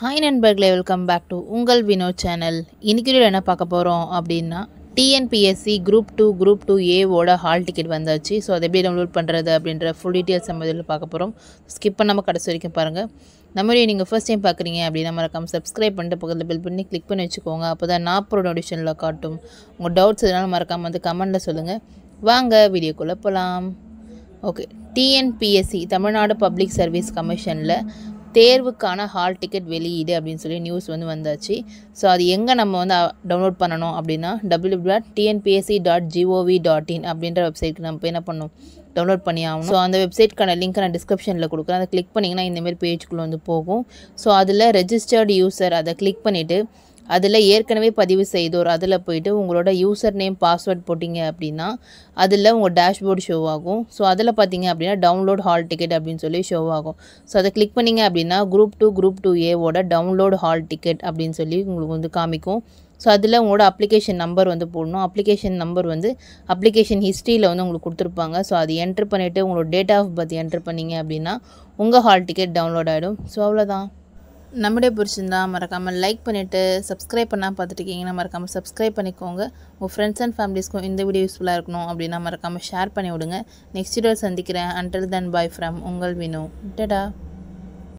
Hi நண்பர்களே, welcome back to உங்கள் Vinod channel. இன்றைக்கி என்ன பார்க்க போகிறோம் அப்படின்னா, டிஎன்பிஎஸ்சி குரூப் 2 ஏவோட ஹால் டிக்கெட் வந்தாச்சு. ஸோ அதை எப்படி டவுன்லோட் பண்ணுறது அப்படின்ற ஃபுல் டீட்டெயில்ஸ் நம்ம இதில் பார்க்க போகிறோம். ஸ்கிப் பண்ணாமல் கடைசி வரைக்கும் பாருங்கள். நம்மளுடைய நீங்கள் ஃபர்ஸ்ட் டைம் பார்க்குறீங்க அப்படின்னா மறக்காமல் சப்ஸ்கிரைப் பண்ணிட்டு பக்கத்தில் பெல் பண்ணி கிளிக் பண்ணி வச்சுக்கோங்க. அப்போ தான் நான் ப்ரோ நோட்டிஃபிகேஷனில் காட்டும். உங்கள் டவுட்ஸ் எதனாலும் மறக்காமல் வந்து கமெண்ட்டில் சொல்லுங்கள். வாங்க வீடியோக்குள்ளே போகலாம். Okay, TNPSC Tamil Nadu public service கமிஷனில் தேர்வுக்கான ஹால் டிக்கெட் வெளியீடு அப்படின்னு சொல்லி நியூஸ் வந்தாச்சு. ஸோ அது எங்கே நம்ம டவுன்லோட் பண்ணணும் அப்படின்னா www.tnpsc.gov.in அப்படின்ற வெப்சைட்டுக்கு நம்ம போய் என்ன பண்ணணும், டவுன்லோட் பண்ணி ஆகணும். ஸோ அந்த வெப்சைட்க்கான லிங்க் நான் டிஸ்கிரிப்ஷனில் கொடுக்குறேன். அதை கிளிக் பண்ணிங்கன்னா இந்தமாரி பேஜுக்குள்ளே போகும். ஸோ அதில் ரெஜிஸ்டர்டு யூசர் அதை கிளிக் பண்ணிவிட்டு அதில் ஏற்கனவே பதிவு செய்தோர் அதில் போய்ட்டு உங்களோட யூசர் நேம் பாஸ்வேர்ட் போட்டிங்க அப்படின்னா அதில் உங்கள் டேஷ்போர்டு ஷோ ஆகும். ஸோ அதில் பார்த்தீங்க அப்படின்னா டவுன்லோட் ஹால் டிக்கெட் அப்படின்னு சொல்லி ஷோ ஆகும். ஸோ அதை கிளிக் பண்ணிங்க அப்படின்னா குரூப் 2 ஏவோட டவுன்லோட் ஹால் டிக்கெட் அப்படின்னு சொல்லி உங்களுக்கு காமிக்கும். ஸோ அதில் உங்களோட அப்ளிகேஷன் நம்பர் போடணும். அப்ளிகேஷன் நம்பர் அப்ளிகேஷன் ஹிஸ்ட்ரியில் உங்களுக்கு கொடுத்துருப்பாங்க. ஸோ அது என்ட்ரு பண்ணிவிட்டு உங்களோட டேட் ஆஃப் பர்த் என்ட்ரு பண்ணிங்க அப்படின்னா உங்கள் ஹால் டிக்கெட் டவுன்லோட் ஆகிடும். ஸோ அவ்வளோதான். நம்முடைய பிடிச்சிருந்தா மறக்காமல் லைக் பண்ணிவிட்டு சப்ஸ்கிரைப் பண்ணால் பார்த்துட்டு இருக்கீங்கன்னா மறக்காமல் சப்ஸ்கிரைப் பண்ணிக்கோங்க. உங்கள் ஃப்ரெண்ட்ஸ் அண்ட் ஃபேமிலிஸ்க்கும் இந்த வீடியோ யூஸ்ஃபுல்லாக இருக்கணும் அப்படின்னா மறக்காமல் ஷேர் பண்ணி விடுங்க. நெக்ஸ்ட் வீடியோ சந்திக்கிறேன். அன்டில் தென் பை ஃப்ரம் உங்கள் வினோ. டடா.